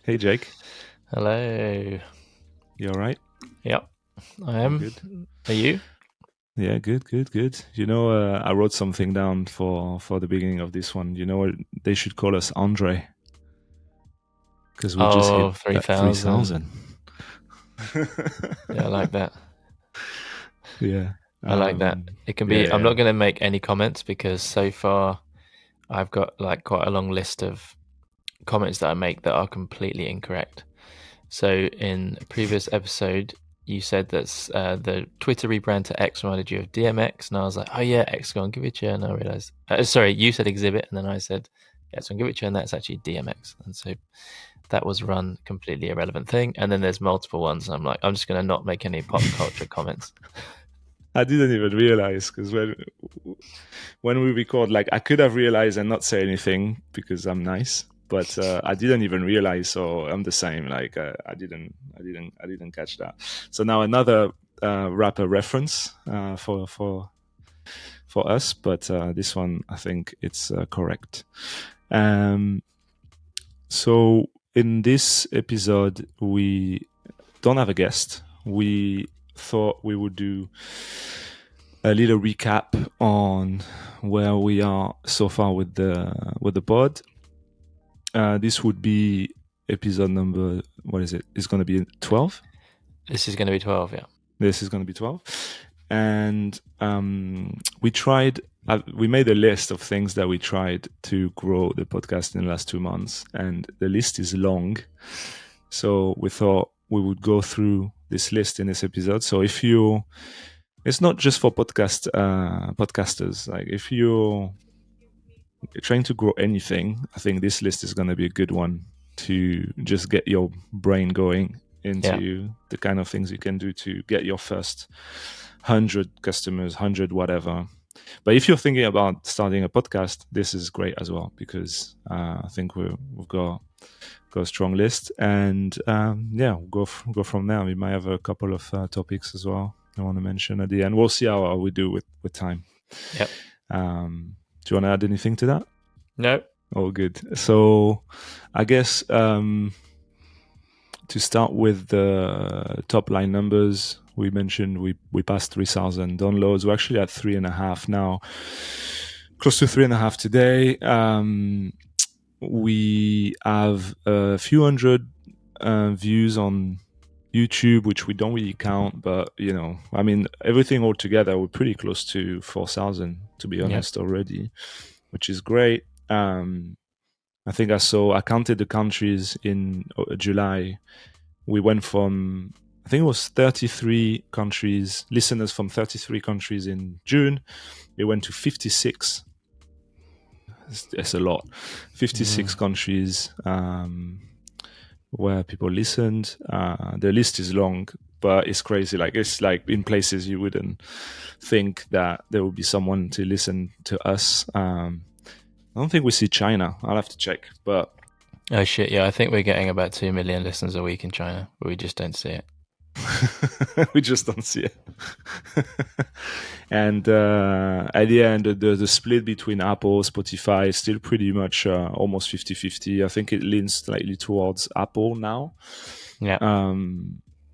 Hey Jake, Hello. you all right? Yep, I All am. good? Are you? Yeah, good. I wrote something down for the beginning of this one. You know what? They should call us Andre because we just hit Oh, that 3,000. 3,000. Yeah, I like that. Yeah. I like that. It can Yeah, be, I'm yeah. not going to make any comments because so far I've got like quite a long list of comments that I make that are completely incorrect. So in a previous episode, you said that the Twitter rebrand to X reminded you of DMX, and I was like, oh yeah, X, go on, give it a cheer. And I realized, sorry, you said Exhibit, and then I said, yeah, so give it a cheer, and that's actually DMX. And so that was run completely irrelevant thing. And then there's multiple ones, and I'm like, I'm just going to not make any pop culture comments. I didn't even realize because when we record, like I could have realized and not say anything because I'm nice, but I didn't even realize. So I'm the same. Like I didn't catch that. So now another rapper reference for us, but this one I think it's correct. Um, so in this episode, we don't have a guest. We thought we would do a little recap on where we are so far with the pod. This would be episode number. What is it? It's going to be 12. This is going to be 12, yeah. This is going to be 12, and we tried. We made a list of things that we tried to grow the podcast in the last 2 months, and the list is long. So we thought we would go through this list in this episode. So if you, it's not just for podcasters. Like if you're trying to grow anything, I think this list is going to be a good one to just get your brain going into the kind of things you can do to get your first 100 customers, 100 whatever. But if you're thinking about starting a podcast, this is great as well because I think we've got a strong list, and yeah, we'll go from there. We might have a couple of topics as well I want to mention at the end. We'll see how we do with time. Yep. Do you want to add anything to that? No. Oh, good. So I guess to start with the top line numbers, we mentioned we passed 3,000 downloads. We're actually at 3.5 now, close to 3.5 today. We have a few hundred views on YouTube, which we don't really count, but I mean, everything all together, we're pretty close to 4,000, to be honest, already, which is great. I think I counted the countries in July. We went from, I think it was 33 countries, listeners from 33 countries in June. It went to 56. It's a lot. 56 countries where people listened. The list is long, but it's crazy. Like it's like in places you wouldn't think that there would be someone to listen to us. I don't think we see China. I'll have to check, but Oh shit, yeah, I think we're getting about 2 million listeners a week in China, but we just don't see it. we just don't see it. And at the end, the split between Apple, Spotify is still pretty much almost 50-50. I think it leans slightly towards Apple now. Yeah.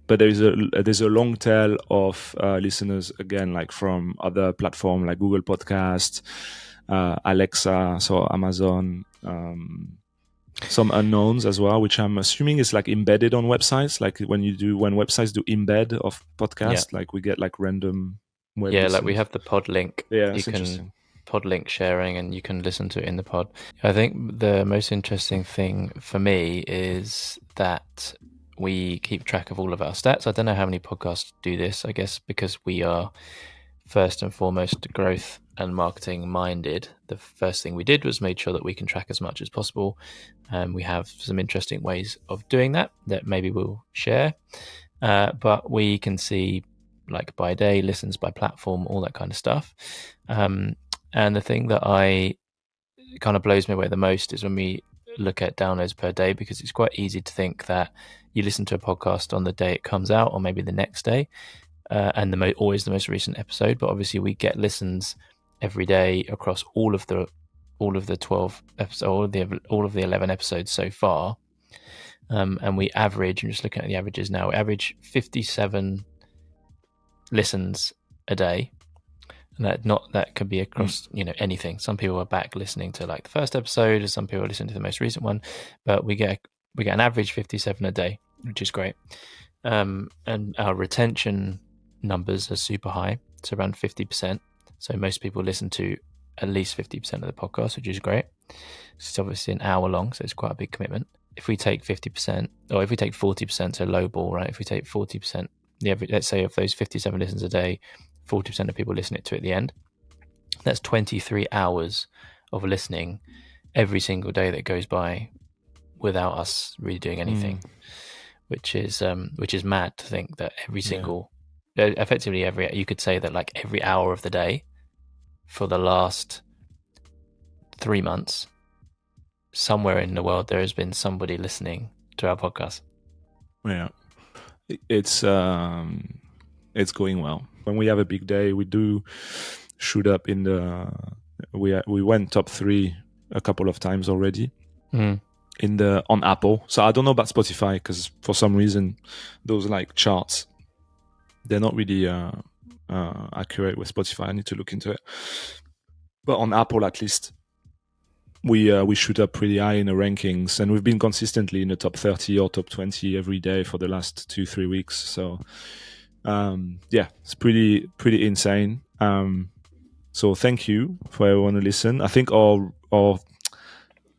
But there's a long tail of listeners, again, like from other platforms like Google Podcast, Alexa, so Amazon, some unknowns as well, which I'm assuming is like embedded on websites. Like when websites do embed of podcast, like we get like random web Yeah, listens. like we have the pod link. Yeah, You that's interesting. pod link sharing, and you can listen to it in the pod. I think the most interesting thing for me is that we keep track of all of our stats. I don't know how many podcasts do this, I guess because we are first and foremost growth and marketing minded. The first thing we did was made sure that we can track as much as possible. We have some interesting ways of doing that maybe we'll share. But we can see like by day, listens by platform, all that kind of stuff. And the thing that kind of blows me away the most is when we look at downloads per day, because it's quite easy to think that you listen to a podcast on the day it comes out or maybe the next day, and always the most recent episode. But obviously we get listens every day across all of the all of the 12 episodes, all of the 11 episodes so far, and we average. I'm just looking at the averages now. We average 57 listens a day, and that could be across anything. Some people are back listening to like the first episode, or some people are listening to the most recent one, but we get an average 57 a day, which is great. And our retention numbers are super high. It's around 50%. So most people listen to at least 50% of the podcast, which is great. It's obviously an hour long, so it's quite a big commitment. If we take 50%, or if we take 40%, so low ball, right? If we take 40%, let's say of those 57 listens a day, 40% of people listening to it at the end. That's 23 hours of listening every single day that goes by without us really doing anything, which is mad to think that every single, effectively you could say that like every hour of the day for the last 3 months, somewhere in the world there has been somebody listening to our podcast. Yeah, it's going well. When we have a big day, we do shoot up in the. We went top 3 a couple of times already on Apple. So I don't know about Spotify, because for some reason those like charts, they're not really accurate with Spotify. I need to look into it. But on Apple, at least, we shoot up pretty high in the rankings, and we've been consistently in the top 30 or top 20 every day for the last 2-3 weeks. So it's pretty insane. So thank you for everyone to listen. I think our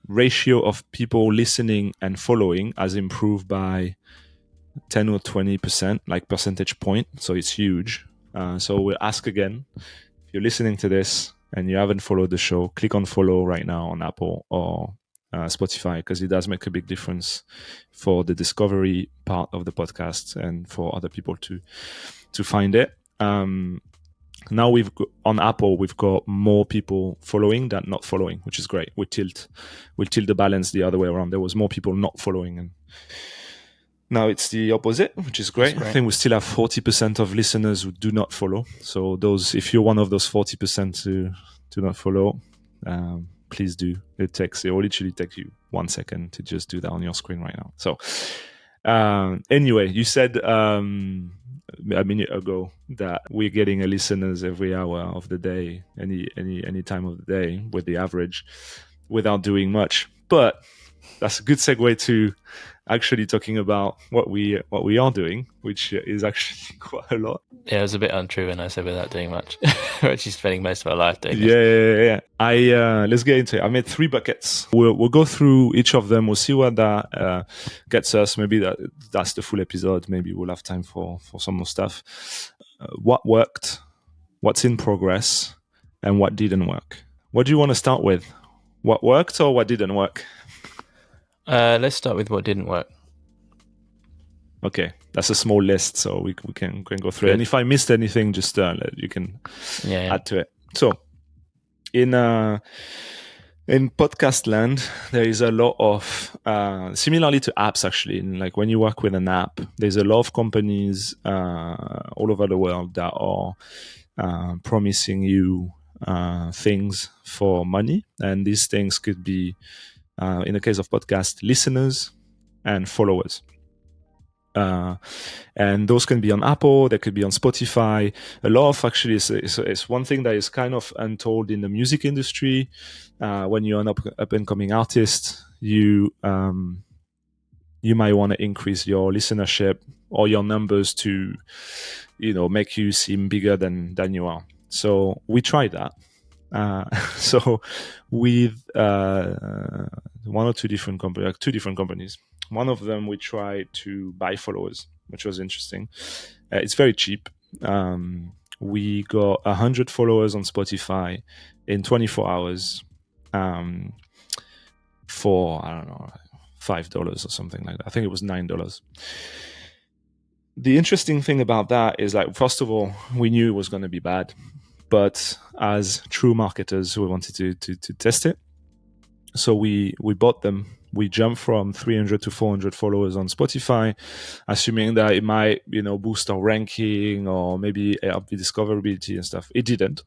ratio of people listening and following has improved by 10 or 20%, like percentage point. So it's huge. So we'll ask again, if you're listening to this and you haven't followed the show, click on follow right now on Apple or Spotify, because it does make a big difference for the discovery part of the podcast and for other people to find it. Now on Apple, we've got more people following than not following, which is great. We'll tilt the balance the other way around. There was more people not following, and now it's the opposite, which is great. I think we still have 40% of listeners who do not follow. So if you're one of those 40% who do not follow, please do. It will literally take you 1 second to just do that on your screen right now. So anyway, you said a minute ago that we're getting a listeners every hour of the day, any time of the day, with the average, without doing much. But that's a good segue to actually talking about what we are doing, which is actually quite a lot. Yeah, it was a bit untrue when I said without doing much. We're actually spending most of our life doing this. Yeah. Let's get into it. I made 3 buckets. We'll go through each of them. We'll see what that gets us. Maybe that's the full episode. Maybe we'll have time for some more stuff. What worked, what's in progress, and what didn't work. What do you want to start with? What worked or what didn't work? Let's start with what didn't work. Okay, that's a small list, so we can go through it. And if I missed anything, just you can add to it. So, in podcast land, there is a lot of similarly to apps, actually. Like when you work with an app, there's a lot of companies all over the world that are promising you things for money, and these things could be, in the case of podcast, listeners and followers. And those can be on Apple, they could be on Spotify. A lot of, actually, it's one thing that is kind of untold in the music industry. When you're an up and coming artist, you might want to increase your listenership or your numbers to, make you seem bigger than you are. So we tried that. So with 1 or 2 different companies, like 2 different companies. One of them, we tried to buy followers, which was interesting. It's very cheap. We got 100 followers on Spotify in 24 hours for, I don't know, $5 or something like that. I think it was $9. The interesting thing about that is, like, first of all, we knew it was going to be bad, but as true marketers, we wanted to test it. So we bought them we jumped from 300 to 400 followers on Spotify, assuming that it might, boost our ranking or maybe up the discoverability and stuff. It didn't.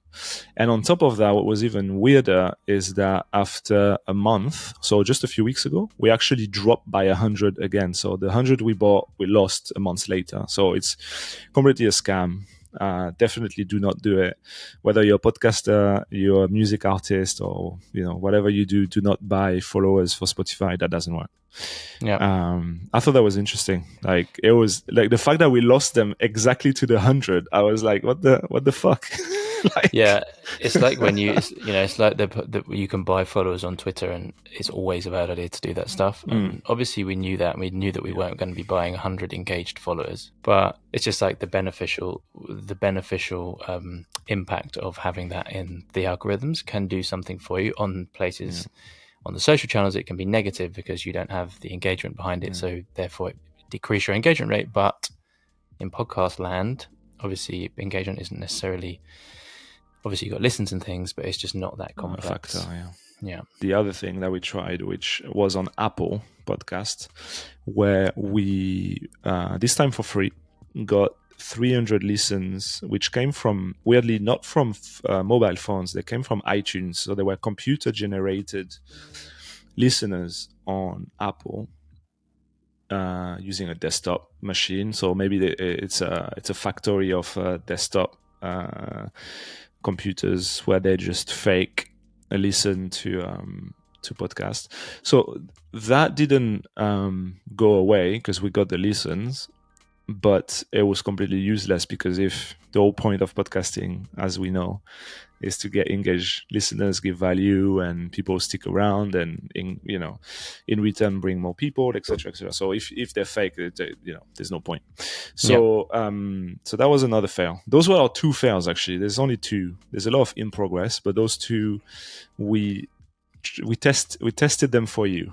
And on top of that, what was even weirder is that after a month, so just a few weeks ago, we actually dropped by 100 again. So the 100 we bought, we lost a month later. So it's completely a scam. Definitely do not do it. Whether you're a podcaster, you're a music artist, or whatever you do not buy followers for Spotify. That doesn't work. Yeah. I thought that was interesting. Like, it was like the fact that we lost them exactly to the 100. I was like, what the fuck? Like, yeah, it's like when it's like you can buy followers on Twitter, and it's always a bad idea to do that stuff. And obviously we knew that, and we knew that we weren't going to be buying 100 engaged followers, but it's just like the beneficial impact of having that in the algorithms can do something for you on places. On the social channels, it can be negative because you don't have the engagement behind it, so therefore it decreases your engagement rate. But in podcast land, obviously engagement isn't necessarily, obviously you've got listens and things, but it's just not that complex. Factor, yeah. The other thing that we tried, which was on Apple Podcast, where we this time for free got 300 listens, which came from, weirdly, not from mobile phones. They came from iTunes. So they were computer generated listeners on Apple using a desktop machine. So maybe it's a factory of desktop computers where they just fake a listen to podcast. So that didn't go away because we got the listens, but it was completely useless, because if the whole point of podcasting, as we know, is to get engaged listeners, give value, and people stick around, and in return bring more people, etc., etc. So if they're fake, there's no point. So so that was another fail. Those were our two fails, actually. There's only two. There's a lot of in progress, but those two we tested them for you.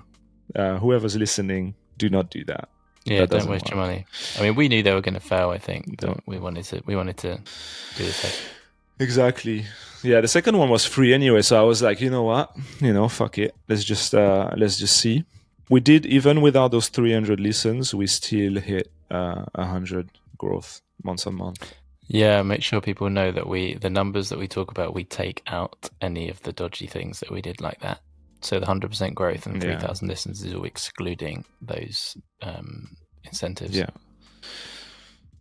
Whoever's listening, do not do that. Yeah, don't waste your money. I mean, we knew they were going to fail, I think, but we wanted to do the test. Exactly. Yeah, the second one was free anyway, so I was like, you know what? Fuck it. Let's just see. We did, even without those 300 listens, we still hit 100 growth month on month. Yeah, make sure people know that the numbers that we talk about, we take out any of the dodgy things that we did like that. So the 100% growth and 3,000 listens is all excluding those incentives. Yeah,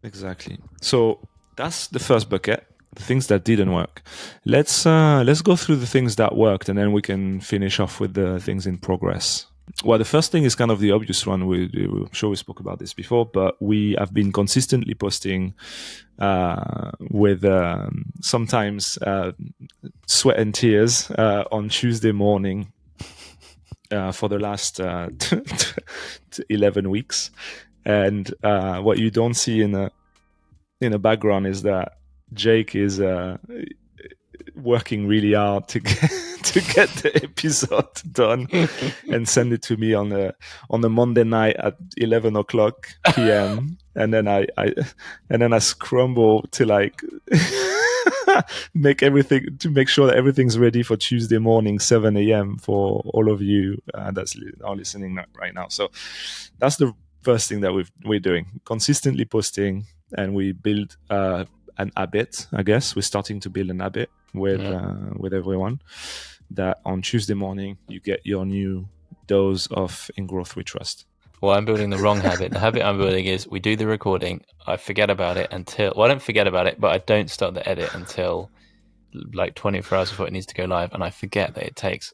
exactly. So that's the first bucket, the things that didn't work. Let's go through the things that worked, and then we can finish off with the things in progress. Well, the first thing is kind of the obvious one. I'm sure we spoke about this before, but we have been consistently posting with sometimes sweat and tears on Tuesday morning for the last 11 weeks. And what you don't see in the background is that Jake is working really hard to get the episode done and send it to me on the Monday night at 11 o'clock p.m. and then I scramble to like make sure that everything's ready for Tuesday morning 7 a.m. for all of you that are listening right now. So that's the first thing that we're doing, consistently posting, and we build an habit. I guess we're starting to build an habit with everyone, that on Tuesday morning you get your new dose of In Growth We Trust. Well, I'm building the wrong habit. The habit I'm building is we do the recording, I forget about it until, well, I don't forget about it, but I don't start the edit until like 24 hours before it needs to go live, and I forget that it takes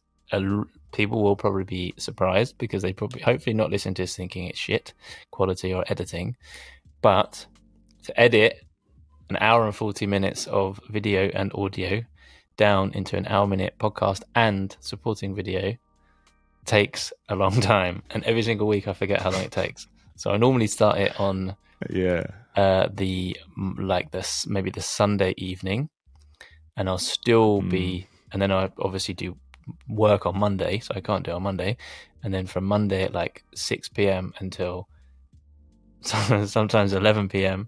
people will probably be surprised because they probably hopefully not listen to this thinking it's shit quality or editing, but to edit an hour and 40 minutes of video and audio down into an hour-minute podcast and supporting video takes a long time, and every single week I forget how long it takes. So I normally start it on maybe the Sunday evening, and I'll still be, and then I obviously do work on Monday, so I can't do it on Monday, and then from Monday at like 6 p.m. until sometimes 11 p.m.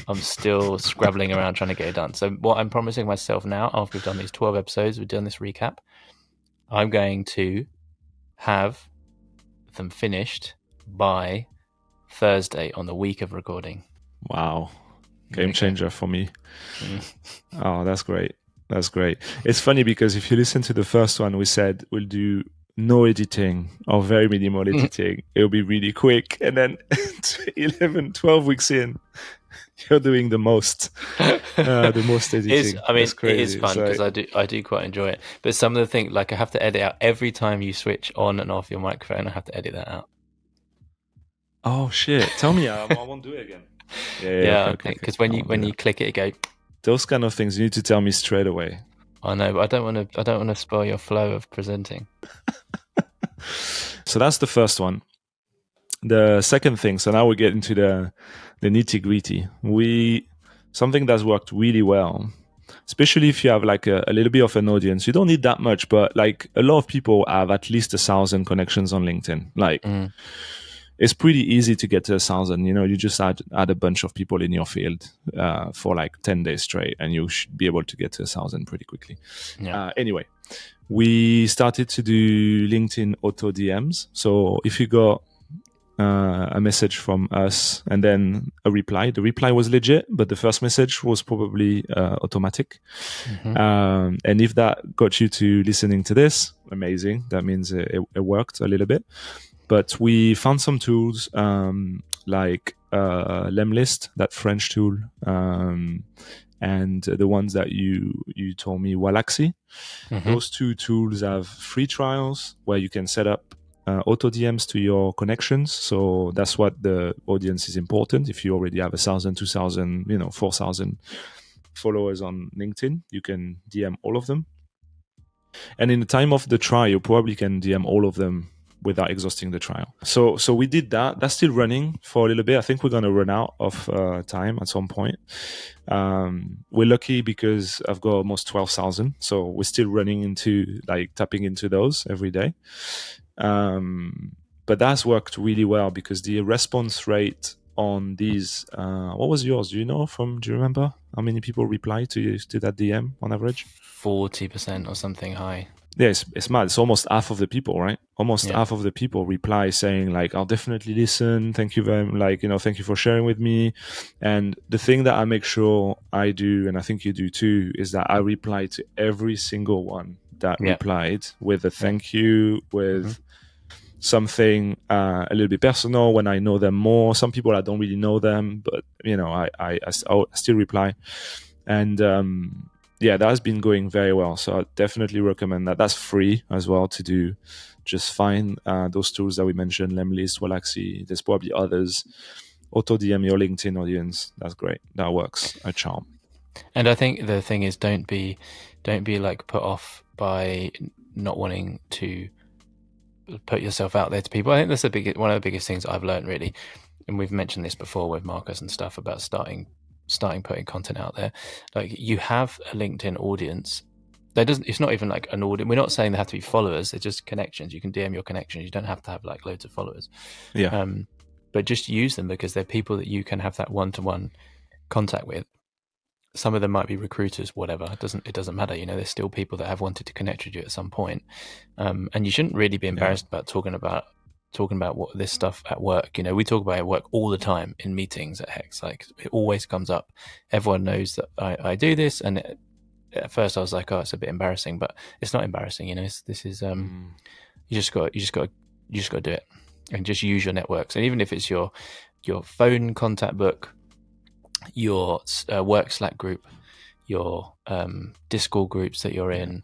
I'm still scrabbling around trying to get it done. So what I'm promising myself now, after we've done these 12 episodes, we've done this recap, I'm going to have them finished by Thursday on the week of recording. Wow. Game changer for me. Mm. Oh, that's great. That's great. It's funny because if you listen to the first one, we said we'll do no editing or very minimal editing. It'll be really quick. And then 11, 12 weeks in, you're doing the most editing. It's crazy. It is fun because I do quite enjoy it. But some of the things, like I have to edit out every time you switch on and off your microphone. I have to edit that out. Oh shit! Tell me, I won't do it again. Yeah, because when you click it go. Those kind of things you need to tell me straight away. I know, but I don't want to spoil your flow of presenting. So that's the first one. The second thing. So now we get into the nitty gritty. Something that's worked really well, especially if you have like a little bit of an audience. You don't need that much, but like a lot of people have at least 1,000 connections on LinkedIn. Like. It's pretty easy to get to 1,000. You just add a bunch of people in your field for like 10 days straight, and you should be able to get to 1,000 pretty quickly. Yeah. Anyway, we started to do LinkedIn auto DMs. So if you got a message from us and then a reply, the reply was legit, but the first message was probably automatic. And if that got you to listening to this, amazing. That means it worked a little bit. But we found some tools like Lemlist, that French tool, and the ones that you told me, Wallaxy. Those two tools have free trials where you can set up auto DMs to your connections. So that's what the audience is important. If you already have 1,000, 2,000, 4,000 followers on LinkedIn, you can DM all of them. And in the time of the trial, you probably can DM all of them without exhausting the trial. So we did that. That's still running for a little bit. I think we're going to run out of time at some point. We're lucky because I've got almost 12,000. So we're still running into tapping into those every day. But that's worked really well because the response rate on these, what was yours? Do you remember how many people reply to that DM on average? 40% or something high. Yeah, it's mad. It's almost half of the people, right? Half of the people reply saying like, "I'll definitely listen. Thank you very thank you for sharing with me." And the thing that I make sure I do, and I think you do too, is that I reply to every single one that replied with a thank you, with something a little bit personal when I know them more. Some people I don't really know them, but I still reply. And that has been going very well. So I definitely recommend that. That's free as well to do. Just find those tools that we mentioned, Lemlist, Wallaxy. There's probably others. Auto DM your LinkedIn audience. That's great. That works a charm. And I think the thing is, don't be like put off by not wanting to put yourself out there to people. I think that's one of the biggest things I've learned, really. And we've mentioned this before with Marcus and stuff about starting putting content out there. Like, you have a LinkedIn audience. It's not even like an audience. We're not saying they have to be followers. They're just connections. You can DM your connections. You don't have to have like loads of followers. Yeah. But just use them because they're people that you can have that one-to-one contact with. Some of them might be recruiters, whatever. It doesn't matter. There's still people that have wanted to connect with you at some point. And you shouldn't really be embarrassed about talking about what this stuff at work. We talk about it at work all the time in meetings at Hex. Like, it always comes up. Everyone knows that I do this, and at first I was like, oh, it's a bit embarrassing, but it's not embarrassing. This is you just got to do it and just use your networks. And even if it's your phone contact book, your work Slack group, your Discord groups that you're in,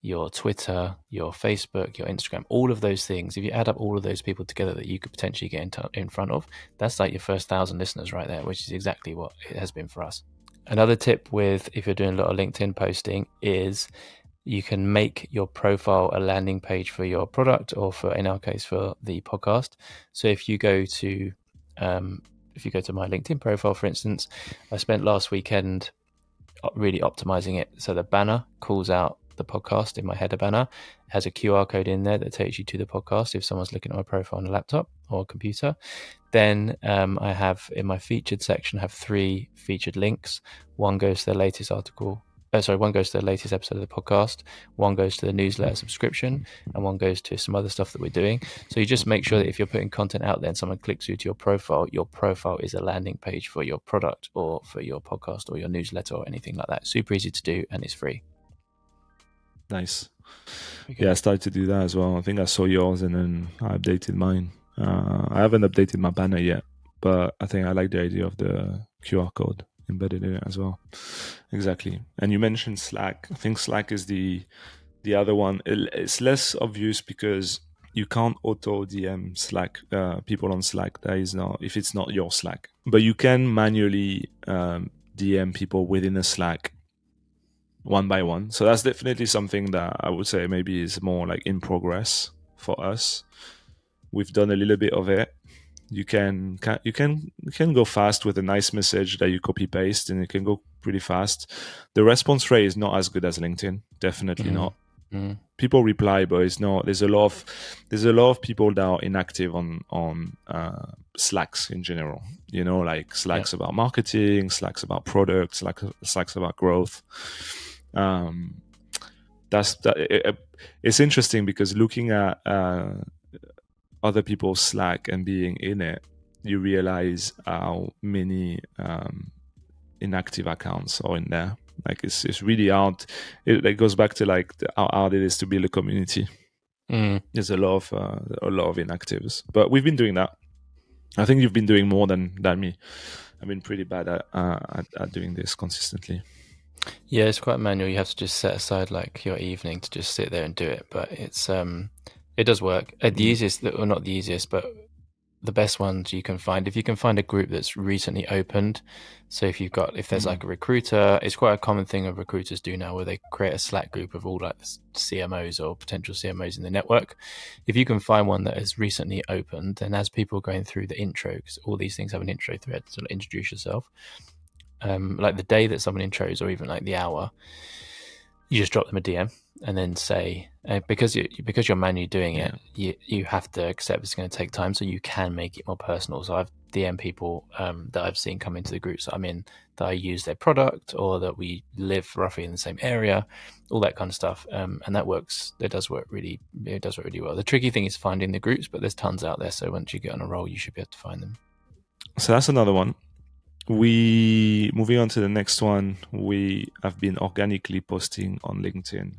your Twitter, your Facebook, your Instagram, all of those things, if you add up all of those people together that you could potentially get in front of, that's like your first 1,000 listeners right there, which is exactly what it has been for us. Another tip if you're doing a lot of LinkedIn posting, is you can make your profile a landing page for your product, or in our case, for the podcast. So if you go to my LinkedIn profile, for instance, I spent last weekend really optimizing it so the banner calls out the podcast in my header banner. It has a QR code in there that takes you to the podcast if someone's looking at my profile on a laptop or a computer. Then I have in my featured section, I have 3 featured links. One goes to the latest article one goes to the latest episode of the podcast, one goes to the newsletter subscription, and one goes to some other stuff that we're doing. So you just make sure that if you're putting content out there and someone clicks through to your profile is a landing page for your product or for your podcast or your newsletter or anything like that. Super easy to do, and it's free. Nice. Yeah, I started to do that as well. I think I saw yours and then I updated mine. I haven't updated my banner yet, but I think I like the idea of the QR code embedded in it as well. Exactly. And you mentioned Slack. I think Slack is the other one. It's less obvious because you can't auto DM Slack people on Slack. That is not, if it's not your Slack, but you can manually DM people within a Slack one by one. So that's definitely something that I would say maybe is more like in progress for us. We've done a little bit of it. You can go fast with a nice message that you copy paste, and it can go pretty fast. The response rate is not as good as LinkedIn. Definitely not. People reply, but it's not. There's a lot of people that are inactive on Slacks in general. You know, like Slacks about marketing, Slacks about products, Slacks about growth. It's interesting because looking at other people's Slack and being in it, you realize how many inactive accounts are in there. Like it's really hard. It goes back to like how hard it is to build a community. There's a lot of inactives, but we've been doing that. I think you've been doing more than me. I've been pretty bad at doing this consistently. Yeah, it's quite manual. You have to just set aside like your evening to just sit there and do it. But it's it does work. The easiest, or not the easiest, but the best ones you can find, if you can find a group that's recently opened. So if there's like a recruiter, it's quite a common thing of recruiters do now where they create a Slack group of all like CMOs or potential CMOs in the network. If you can find one that has recently opened, then as people are going through the intro, because all these things have an intro thread, so introduce yourself. Like the day that someone intros, or even like the hour, you just drop them a DM and then say, because you're manually doing it, you have to accept it's going to take time, so you can make it more personal. So I've DM people that I've seen come into the groups that I'm in, that I use their product or that we live roughly in the same area, all that kind of stuff, and that works. It does work really well. The tricky thing is finding the groups, but there's tons out there. So once you get on a roll, you should be able to find them. So that's another one. Moving on to the next one, we have been organically posting on LinkedIn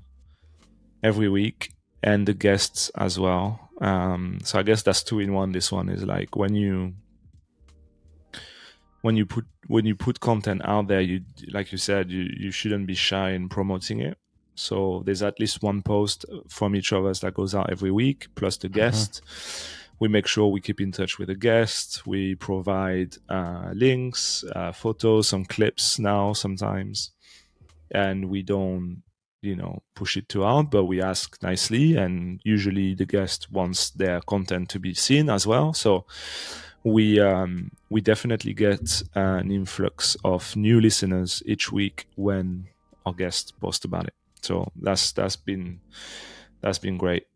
every week, and the guests as well. So I guess that's 2 in 1. This one is like when you put content out there, you, like you said, you shouldn't be shy in promoting it. So there's at least one post from each of us that goes out every week, plus the guest. We make sure we keep in touch with the guests. We provide links, photos, some clips now sometimes, and we don't, push it too hard, but we ask nicely, and usually the guest wants their content to be seen as well. So we definitely get an influx of new listeners each week when our guests post about it. So that's been great.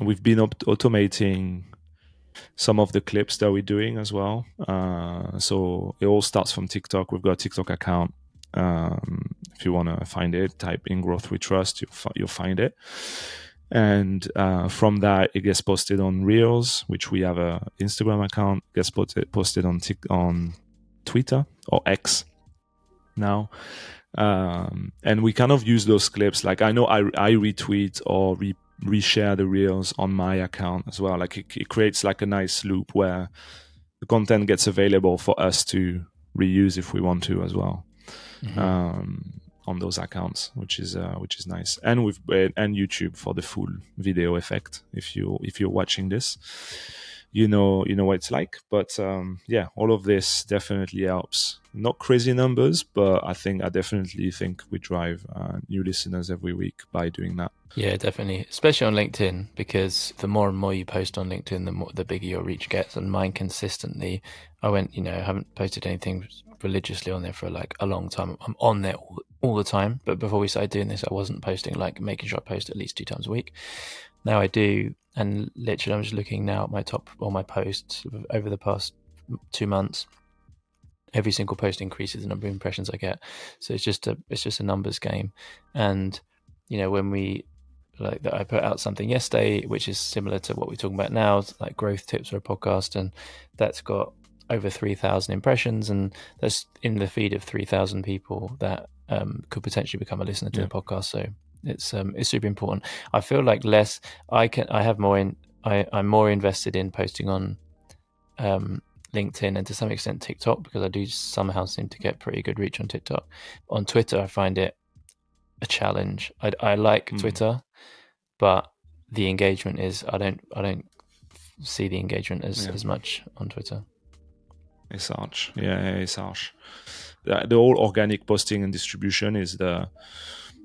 We've been automating some of the clips that we're doing as well. So it all starts from TikTok. We've got a TikTok account. If you want to find it, type in Growth We Trust, you'll find it. And from that, it gets posted on Reels, which we have a Instagram account, gets posted on Twitter or X now. And we kind of use those clips. Like I know I retweet or reshare the Reels on my account as well. Like it creates like a nice loop where the content gets available for us to reuse if we want to as well. On those accounts, which is nice, and and YouTube for the full video effect. If you're watching this, you know what it's like. But yeah, all of this definitely helps. Not crazy numbers, but I definitely think we drive new listeners every week by doing that. Yeah, definitely, especially on LinkedIn, because the more and more you post on LinkedIn, the bigger your reach gets. And mine consistently, I haven't posted anything religiously on there for like a long time. I'm on there all the time, but before we started doing this, I wasn't posting, like making sure I post at least 2 times a week. Now I do, and literally I'm just looking now at my posts over the past 2 months. every single post increases the number of impressions I get. So it's just a numbers game. And when I put out something yesterday which is similar to what we're talking about now, like growth tips for a podcast, and that's got over 3,000 impressions, and that's in the feed of 3,000 people that could potentially become a listener to the podcast. So it's super important. I feel like I'm more invested in posting on LinkedIn and to some extent TikTok, because I do somehow seem to get pretty good reach on TikTok. On Twitter, I find it a challenge. I like Twitter, but the engagement is I don't see the engagement as much on Twitter. It's harsh. Yeah, it's harsh. The whole organic posting and distribution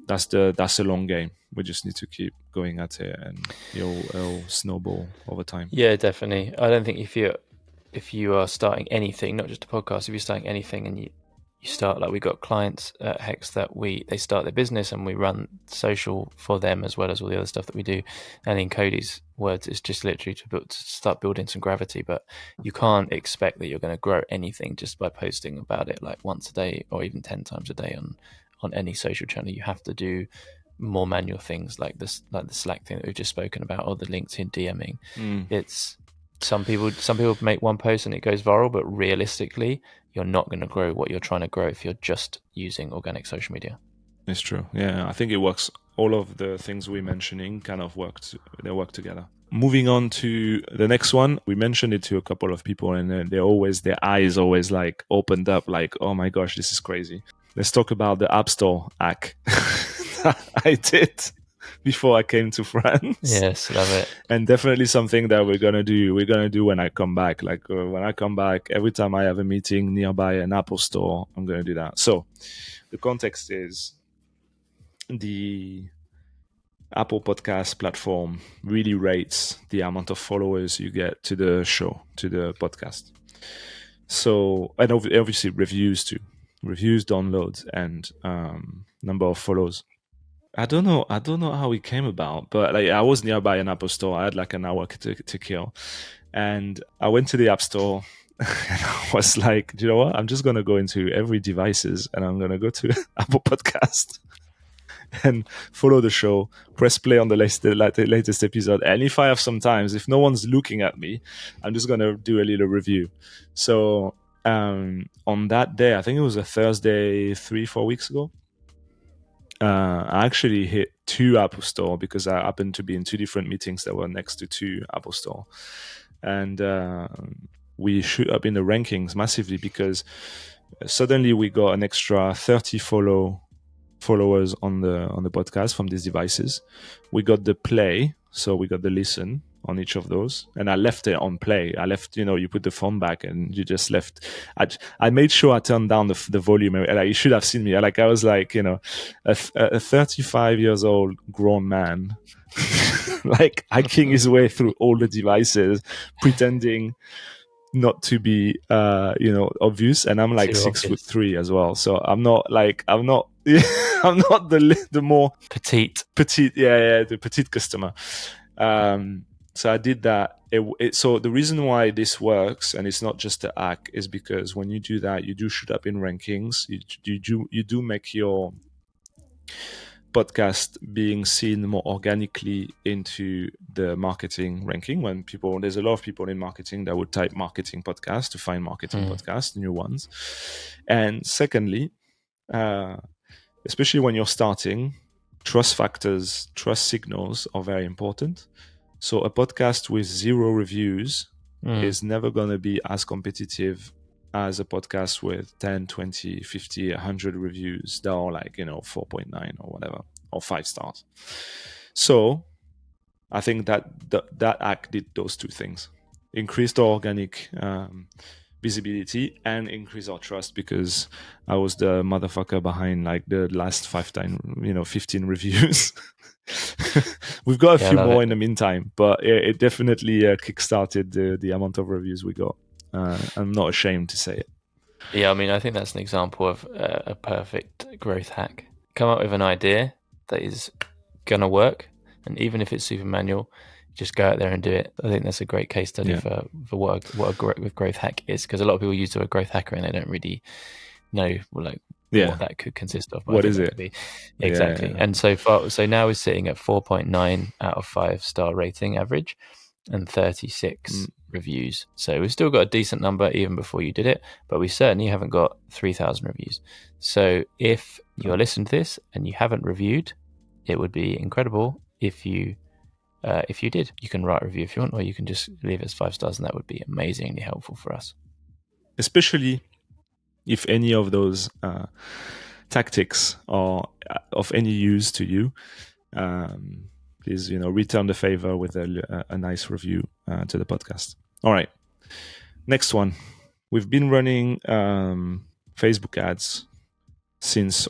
that's a long game. We just need to keep going at it, and it'll snowball over time. Yeah, definitely. I don't think if you are starting anything, not just a podcast, if you're starting anything and you start, like we got clients at Hex that they start their business and we run social for them as well as all the other stuff that we do. And in Cody's words, it's just literally to start building some gravity, but you can't expect that you're going to grow anything just by posting about it like once a day or even 10 times a day on any social channel. You have to do more manual things like the Slack thing that we've just spoken about, or the LinkedIn DMing. It's some people make one post and it goes viral, but realistically, you're not going to grow what you're trying to grow if you're just using organic social media. It's true. Yeah, I think it works. All of the things we're mentioning kind of they work together. Moving on to the next one, we mentioned it to a couple of people, and their eyes always like opened up, like, oh my gosh, this is crazy. Let's talk about the App Store hack I did before I came to France. Yes, love it. And definitely something that we're gonna do when I come back. Like when I come back, every time I have a meeting nearby an Apple Store, I'm gonna do that. So the context is the Apple Podcast platform really rates the amount of followers you get to the show, to the podcast. So, and obviously reviews too, downloads, and number of follows. I don't know how it came about, but like I was nearby an Apple Store. I had like an hour to kill, and I went to the App Store. And I was like, do you know what? I'm just gonna go into every devices, and I'm gonna go to Apple Podcast and follow the show, press play on the latest episode. And if I have some time, if no one's looking at me, I'm just going to do a little review. So on that day, I think it was a Thursday 3-4 weeks ago, I actually hit 2 Apple Store because I happened to be in 2 different meetings that were next to 2 Apple Store. And we shoot up in the rankings massively because suddenly we got an extra 30 followers on the podcast from these devices. We got the play, so we got the listen on each of those, and I left it on play. I left, you put the phone back and you just left. I made sure I turned down the volume. Like, you should have seen me. Like, I was like, a 35 years old grown man, like hacking his way through all the devices, pretending not to be obvious, and I'm like 6'3" as well, so I'm not I'm not the more petite the petite customer. So I did that. So the reason why this works, and it's not just a hack, is because when you do that, you do shoot up in rankings. You do make your podcast being seen more organically into the marketing ranking. When there's a lot of people in marketing that would type marketing podcast to find marketing podcast, new ones. And secondly, especially when you're starting, trust signals are very important. So a podcast with 0 reviews is never going to be as competitive as a podcast with 10, 20, 50, 100 reviews that are like, 4.9 or whatever, or 5 stars. So I think that act did those 2 things: increased our organic visibility and increase our trust, because I was the motherfucker behind like the last 15 reviews. We've got a few more in the meantime, but it definitely kickstarted the amount of reviews we got. I'm not ashamed to say it. Yeah, I mean, I think that's an example of a perfect growth hack. Come up with an idea that is going to work, and even if it's super manual, just go out there and do it. I think that's a great case study for what a growth hack is, because a lot of people use the word growth hacker and they don't really know what that could consist of. What is it? Exactly. And so now we're sitting at 4.9 out of 5-star rating average and 36 reviews. So we've still got a decent number even before you did it, but we certainly haven't got 3,000 reviews. So if you're listening to this and you haven't reviewed, it would be incredible if you did. You can write a review if you want, or you can just leave it as 5 stars, and that would be amazingly helpful for us. Especially if any of those tactics are of any use to you, please, return the favor with a nice review to the podcast. All right. Next one. We've been running Facebook ads since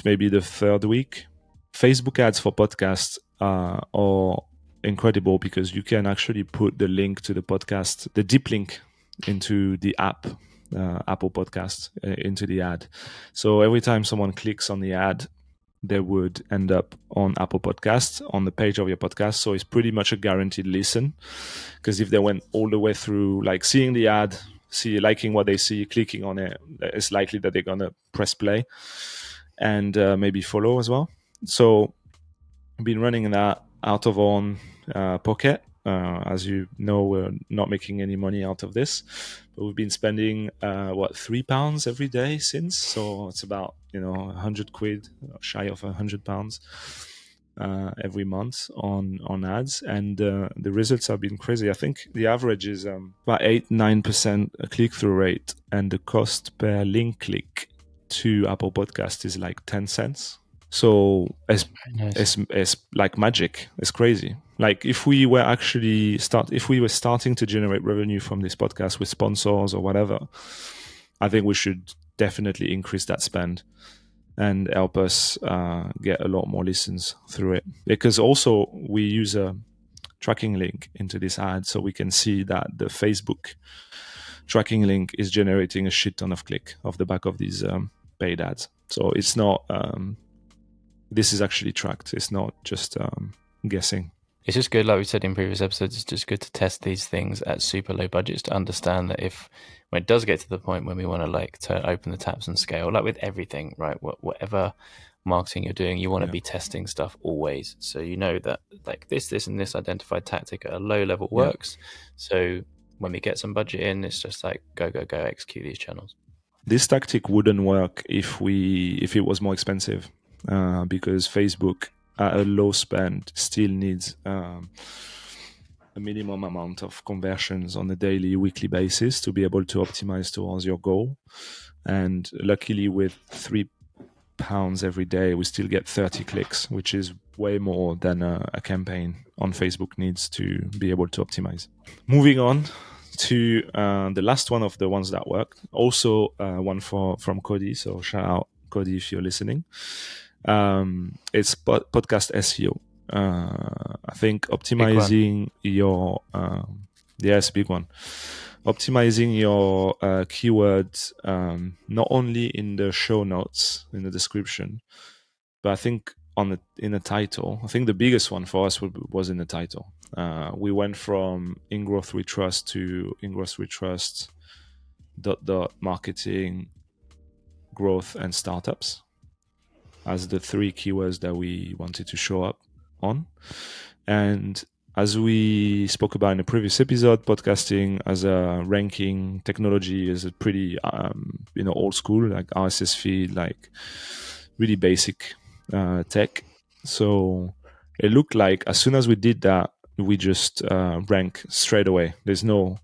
maybe the third week. Facebook ads for podcasts are incredible because you can actually put the link to the podcast, the deep link, into the app, Apple Podcasts, into the ad. So every time someone clicks on the ad, they would end up on Apple Podcasts on the page of your podcast. So it's pretty much a guaranteed listen, because if they went all the way through, like seeing the ad, liking what they see, clicking on it, it's likely that they're going to press play and maybe follow as well. So I've been running that out of our own pocket. As you know, we're not making any money out of this, but we've been spending £3 every day since. So it's about 100 quid, shy of £100 every month on ads, and the results have been crazy. I think the average is about 8-9% click-through rate, and the cost per link click to Apple Podcast is like 10 cents. So it's like magic. It's crazy. Like if we were starting to generate revenue from this podcast with sponsors or whatever, I think we should definitely increase that spend and help us get a lot more listens through it. Because also we use a tracking link into this ad, so we can see that the Facebook tracking link is generating a shit ton of click off the back of these paid ads. So it's not... this is actually tracked. It's not just guessing. It's just good, like we said in previous episodes, it's just good to test these things at super low budgets to understand that when it does get to the point when we want to open the taps and scale, like with everything, right? Whatever marketing you're doing, you want to be testing stuff always. So you know that like this and this identified tactic at a low level works. So when we get some budget in, it's just like go execute these channels. This tactic wouldn't work if it was more expensive. Because Facebook at a low spend still needs a minimum amount of conversions on a daily, weekly basis to be able to optimize towards your goal. And luckily with £3 every day, we still get 30 clicks, which is way more than a campaign on Facebook needs to be able to optimize. Moving on to the last one of the ones that worked. Also one from Cody, so shout out Cody if you're listening. It's podcast SEO. I think optimizing your it's a big one. Optimizing your keywords, not only in the show notes, in the description, but I think in the title. I think the biggest one for us was in the title. We went from In Growth We Trust to In Growth We Trust ... marketing, growth, and startups as the 3 keywords that we wanted to show up on. And as we spoke about in a previous episode, podcasting as a ranking technology is a pretty old school, like RSS feed, like really basic tech. So it looked like as soon as we did that, we just rank straight away. There's no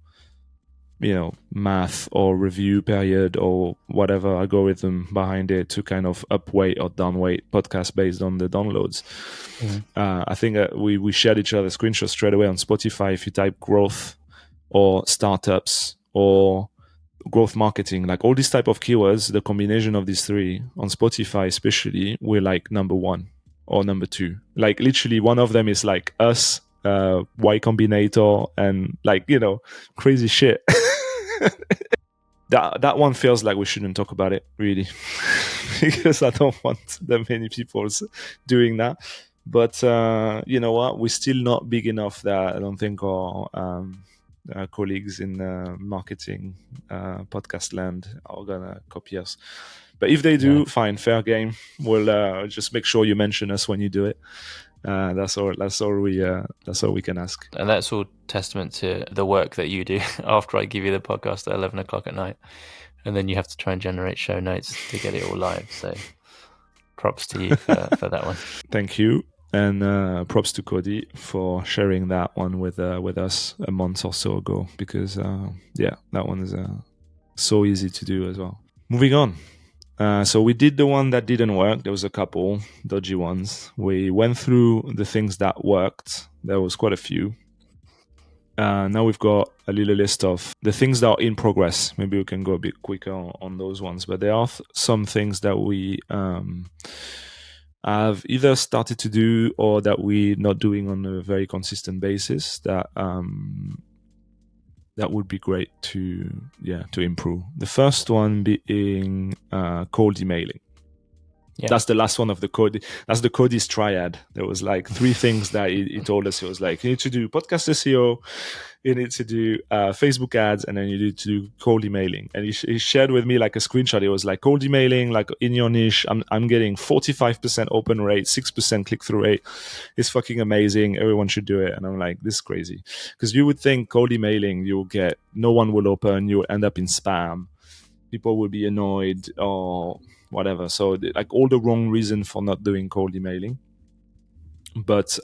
math or review period or whatever algorithm behind it to kind of upweight or downweight podcast based on the downloads. I think we shared each other screenshots straight away on Spotify. If you type growth or startups or growth marketing, like all these type of keywords, the combination of these 3 on Spotify especially, we're like number 1 or number 2. Like literally one of them is like us, Y Combinator, and like crazy shit. That one feels like we shouldn't talk about it really, because I don't want that many people doing that. But you know what? We're still not big enough that I don't think our colleagues in marketing podcast land are gonna copy us. But if they do, No. fine, fair game. We'll just make sure you mention us when you do it. That's all. That's all we can ask. And that's all testament to the work that you do after I give you the podcast at 11 o'clock at night. And then you have to try and generate show notes to get it all live. So props to you for that one. Thank you. And props to Cody for sharing that one with us a month or so ago, because that one is so easy to do as well. Moving on. So we did the one that didn't work. There was a couple dodgy ones. We went through the things that worked. There was quite a few. Now we've got a little list of the things that are in progress. Maybe we can go a bit quicker on those ones. But there are some things that we have either started to do or that we're not doing on a very consistent basis that would be great to improve. The first one being cold emailing. Yeah. That's the last one of the Cody. That's the Cody's triad. There was like 3 things that he told us. He was like, you need to do podcast SEO, you need to do Facebook ads, and then you need to do cold emailing. And he shared with me like a screenshot. It was like cold emailing, like in your niche. I'm getting 45% open rate, 6% click through rate. It's fucking amazing. Everyone should do it. And I'm like, this is crazy, because you would think cold emailing, you'll get no one will open. You'll end up in spam. People will be annoyed or whatever. So like all the wrong reason for not doing cold emailing. But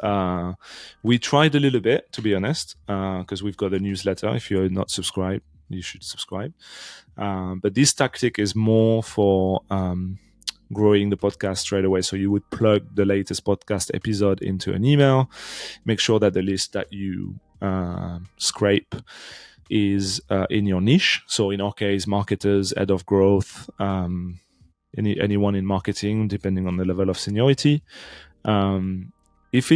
we tried a little bit, to be honest, because we've got a newsletter. If you're not subscribed, you should subscribe. But this tactic is more for growing the podcast straight away. So you would plug the latest podcast episode into an email, make sure that the list that you scrape is in your niche. So in our case, marketers, head of growth, anyone in marketing, depending on the level of seniority. If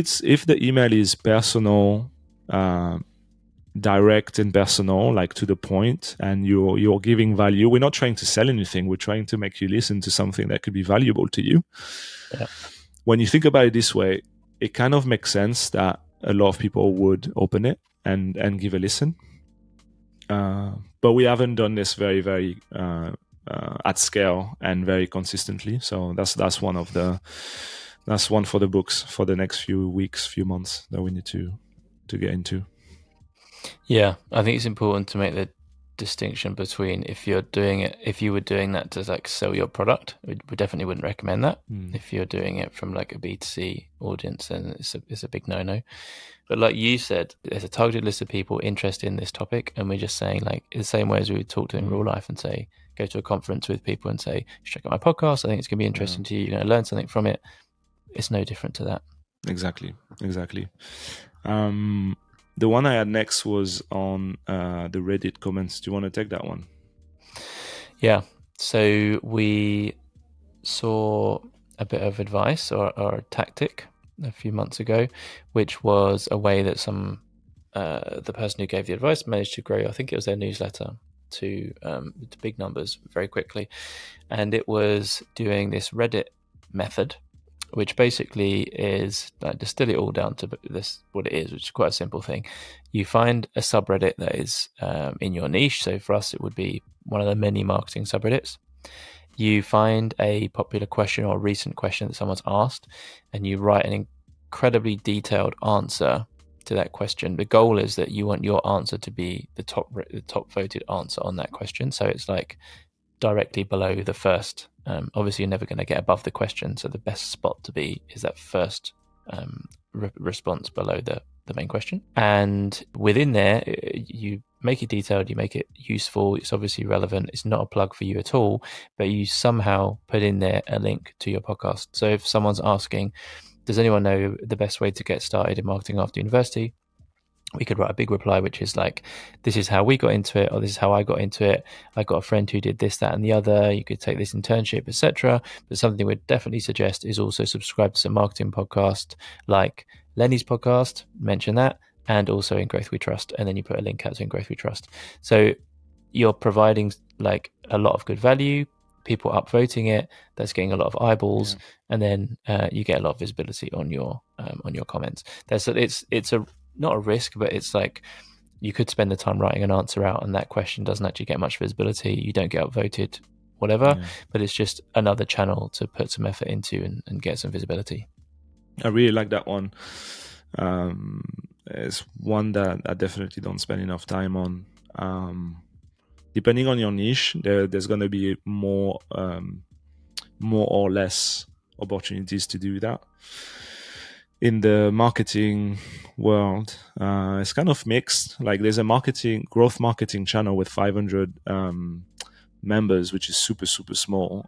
the email is personal, direct and personal, like to the point, and you're giving value, we're not trying to sell anything. We're trying to make you listen to something that could be valuable to you. Yeah. When you think about it this way, it kind of makes sense that a lot of people would open it and give a listen. But we haven't done this very, very at scale and very consistently. So that's one for the books for the next few weeks, few months that we need to get into. Yeah, I think it's important to make the distinction between if you were doing that to like sell your product, we definitely wouldn't recommend that. If you're doing it from like a B2C audience, then it's a big no-no. But like you said, there's a targeted list of people interested in this topic, and we're just saying, like, in the same way as we would talk to in real life and say, go to a conference with people and say, check out my podcast, I think it's going to be interesting to you, you're going to learn something from it. It's no different to that. Exactly. The one I had next was on the Reddit comments. Do you want to take that one? Yeah. So we saw a bit of advice or a tactic a few months ago, which was a way that the person who gave the advice managed to grow, I think it was their newsletter, to big numbers very quickly. And it was doing this Reddit method, which basically is, like, distill it all down to this, what it is, which is quite a simple thing. You find a subreddit that is in your niche. So for us, it would be one of the many marketing subreddits. You find a popular question or a recent question that someone's asked, and you write an incredibly detailed answer to that question. The goal is that you want your answer to be the top voted answer on that question. So it's like directly below the first. Obviously, you're never going to get above the question. So the best spot to be is that first response below the main question. And within there, you make it detailed, you make it useful. It's obviously relevant. It's not a plug for you at all, but you somehow put in there a link to your podcast. So if someone's asking, does anyone know the best way to get started in marketing after university? We could write a big reply, which is like, this is how we got into it, or this is how I got into it. I got a friend who did this, that, and the other. You could take this internship, etc. But something we'd definitely suggest is also subscribe to some marketing podcast like Lenny's podcast, mention that, and also In Growth We Trust. And then you put a link out to In Growth We Trust. So you're providing like a lot of good value. people upvoting it, that's getting a lot of eyeballs, and then you get a lot of visibility on your comments. It's a not a risk, but it's like you could spend the time writing an answer out, and that question doesn't actually get much visibility. You don't get upvoted, whatever, but it's just another channel to put some effort into and get some visibility. I really like that one. It's one that I definitely don't spend enough time on. Depending on your niche, there's going to be more or less opportunities to do that. In the marketing world, it's kind of mixed. Like there's a growth marketing channel with 500 members, which is super, super small.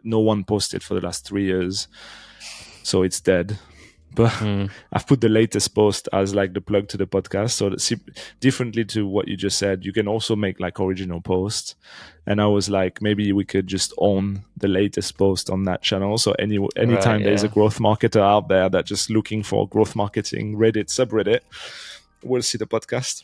No one posted for the last 3 years, so it's dead. But I've put the latest post as like the plug to the podcast. So differently to what you just said, you can also make like original posts. And I was like, maybe we could just own the latest post on that channel. So anytime there's a growth marketer out there that just looking for growth marketing, Reddit, subreddit, will see the podcast.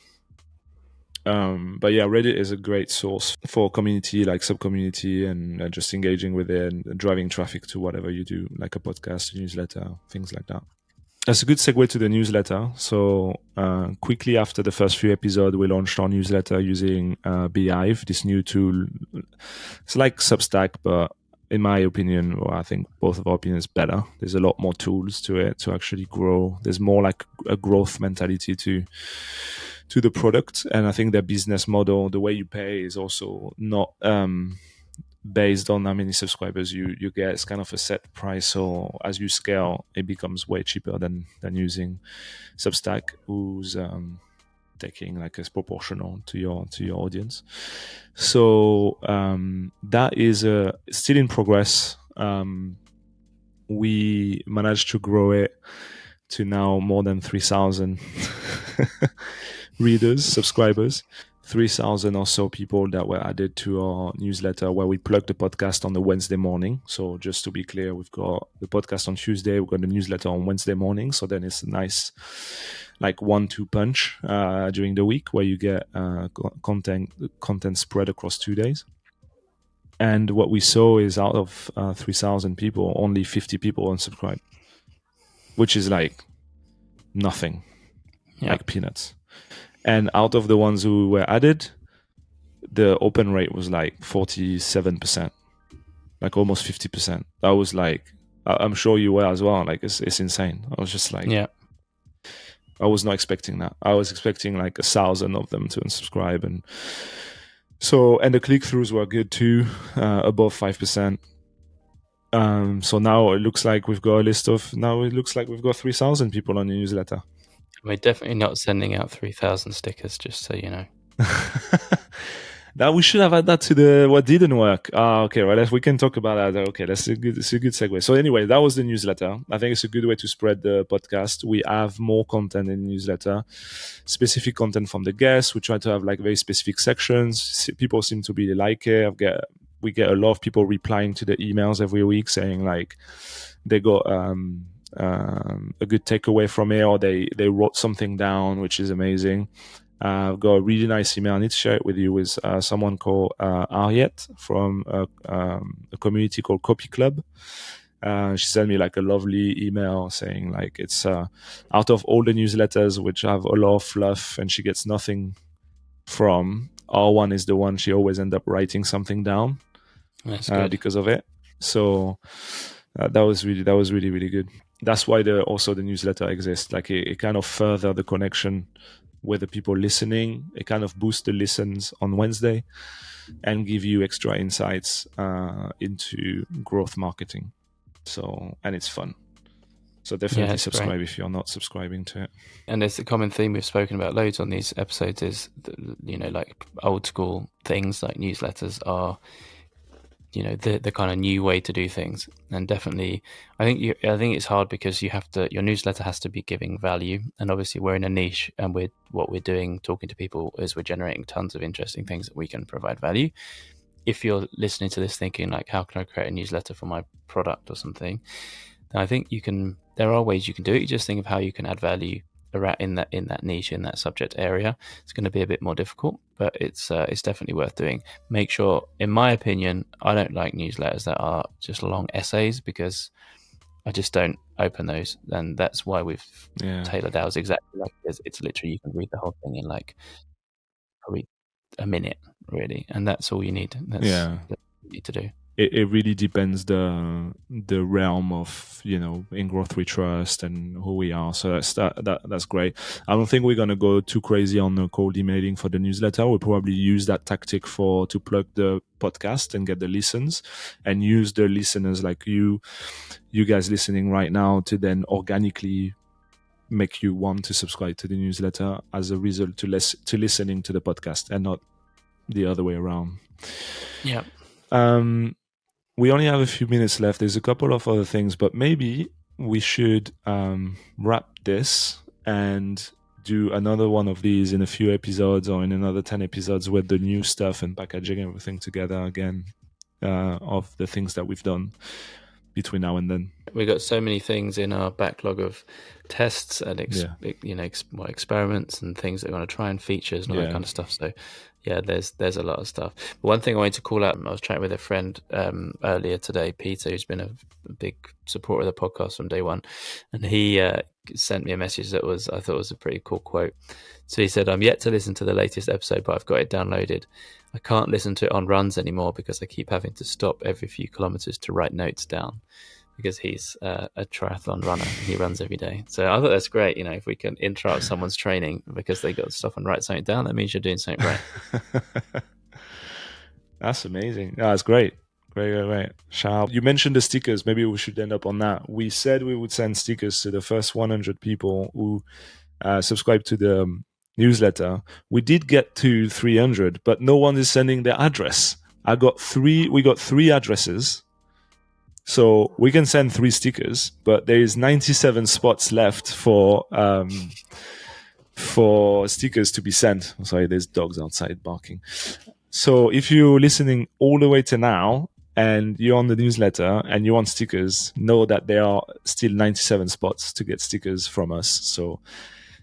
But yeah, Reddit is a great source for community, like sub-community, and just engaging with it and driving traffic to whatever you do, like a podcast, a newsletter, things like that. That's a good segue to the newsletter. So quickly after the first few episodes, we launched our newsletter using Beehive, this new tool. It's like Substack, but in my opinion, or I think both of our opinions, better. There's a lot more tools to it to actually grow. There's more like a growth mentality to the product, and I think their business model, the way you pay, is also not based on how many subscribers you get. It's kind of a set price, so as you scale, it becomes way cheaper than using Substack, who's taking like as proportional to your audience. So that is still in progress. We managed to grow it to now more than 3,000 readers, subscribers, 3,000 or so people that were added to our newsletter, where we plug the podcast on the Wednesday morning. So just to be clear, we've got the podcast on Tuesday, we've got the newsletter on Wednesday morning. So then it's a nice like 1-2 punch during the week, where you get content spread across 2 days. And what we saw is out of 3,000 people, only 50 people unsubscribed, which is like nothing, like peanuts. And out of the ones who were added, the open rate was like 47%, like almost 50%. That was like, I'm sure you were as well. Like it's insane. I was just like, I was not expecting that. I was expecting like 1,000 of them to unsubscribe, and the click-throughs were good too, above 5%. So now it looks like we've got 3,000 people on the newsletter. We're definitely not sending out 3,000 stickers, just so you know. Now we should have had that to what didn't work. Okay, well, we can talk about that. Okay, that's a good segue. So anyway, that was the newsletter. I think it's a good way to spread the podcast. We have more content in the newsletter, specific content from the guests. We try to have like very specific sections. People seem to really like it. We get a lot of people replying to the emails every week saying like they got a good takeaway from it, or they wrote something down, which is amazing. I've got a really nice email. I need to share it with you, with someone called Ariette from a community called Copy Club. She sent me like a lovely email saying like it's out of all the newsletters which have a lot of fluff and she gets nothing from, our one is the one she always ends up writing something down because of it. So that was really, really good. That's why also the newsletter exists. Like it kind of further the connection with the people listening. It kind of boosts the listens on Wednesday and give you extra insights into growth marketing. So, and it's fun. So definitely subscribe if you're not subscribing to it. And there's a common theme we've spoken about loads on these episodes is, like old school things like newsletters are, the kind of new way to do things. And definitely, I think it's hard because your newsletter has to be giving value. And obviously we're in a niche, and what we're doing, talking to people, is we're generating tons of interesting things that we can provide value. If you're listening to this thinking like, how can I create a newsletter for my product or something? Then I think there are ways you can do it. You just think of how you can add value in that niche, in that subject area, it's going to be a bit more difficult, but it's definitely worth doing. Make sure, in my opinion, I don't like newsletters that are just long essays, because I just don't open those, and that's why we've tailored ours exactly like it is. It's literally, you can read the whole thing in like probably a minute, really, and that's all you need. That's what you need to do. It really depends the realm of, in growth we trust and who we are. So that's great. I don't think we're gonna go too crazy on the cold emailing for the newsletter. We'll probably use that tactic to plug the podcast and get the listens, and use the listeners like you guys listening right now to then organically make you want to subscribe to the newsletter as a result to listening to the podcast, and not the other way around. Yeah. We only have a few minutes left. There's a couple of other things, but maybe we should wrap this and do another one of these in a few episodes, or in another 10 episodes, with the new stuff and packaging everything together again, of the things that we've done between now and then. We've got so many things in our backlog of tests and experiments and things that we're going to try, and features and all that kind of stuff. So yeah, there's a lot of stuff. But one thing I wanted to call out, I was chatting with a friend earlier today, Peter, who's been a big supporter of the podcast from day one, and he sent me a message that I thought was a pretty cool quote. So he said, "I'm yet to listen to the latest episode, but I've got it downloaded. I can't listen to it on runs anymore because I keep having to stop every few kilometers to write notes down." Because he's a triathlon runner, he runs every day. So I thought that's great. If we can interrupt someone's training because they got to stop and write something down, that means you're doing something right. That's amazing. That's great. Great. Sharp. You mentioned the stickers. Maybe we should end up on that. We said we would send stickers to the first 100 people who subscribe to the newsletter. We did get to 300, but no one is sending their address. We got 3 addresses. So we can send 3 stickers, but there is 97 spots left for stickers to be sent. Sorry, there's dogs outside barking. So if you're listening all the way to now and you're on the newsletter and you want stickers, know that there are still 97 spots to get stickers from us. So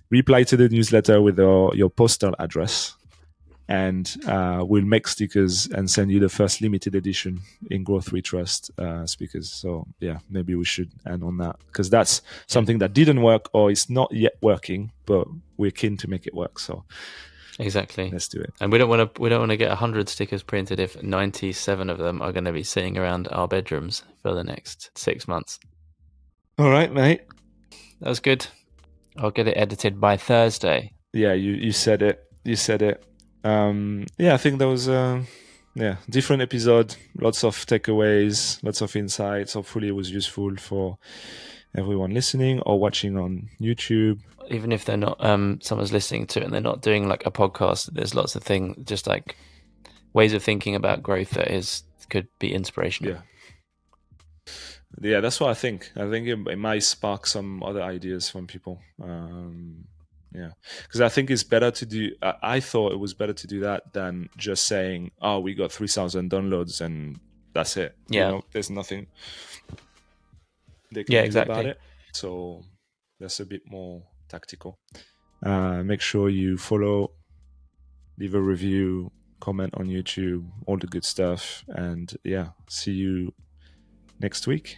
reply to the newsletter with your postal address, and we'll make stickers and send you the first limited edition in Growth We Trust speakers. So yeah, maybe we should end on that, because that's something that didn't work or is not yet working, but we're keen to make it work. So exactly, let's do it. And we don't want to get 100 stickers printed if 97 of them are going to be sitting around our bedrooms for the next 6 months. All right, mate. That was good. I'll get it edited by Thursday. Yeah, you said it. I think that was different episode. Lots of takeaways, lots of insights. Hopefully it was useful for everyone listening or watching on YouTube. Even if they're not, someone's listening to it and they're not doing like a podcast, there's lots of things, just like ways of thinking about growth that could be inspirational. Yeah, that's what I think. I think it might spark some other ideas from people. Because I think it's better to do. I thought it was better to do that than just saying, "Oh, we got 3,000 downloads and that's it." Yeah, there's nothing they can do about it. So that's a bit more tactical. Make sure you follow, leave a review, comment on YouTube, all the good stuff, and see you next week.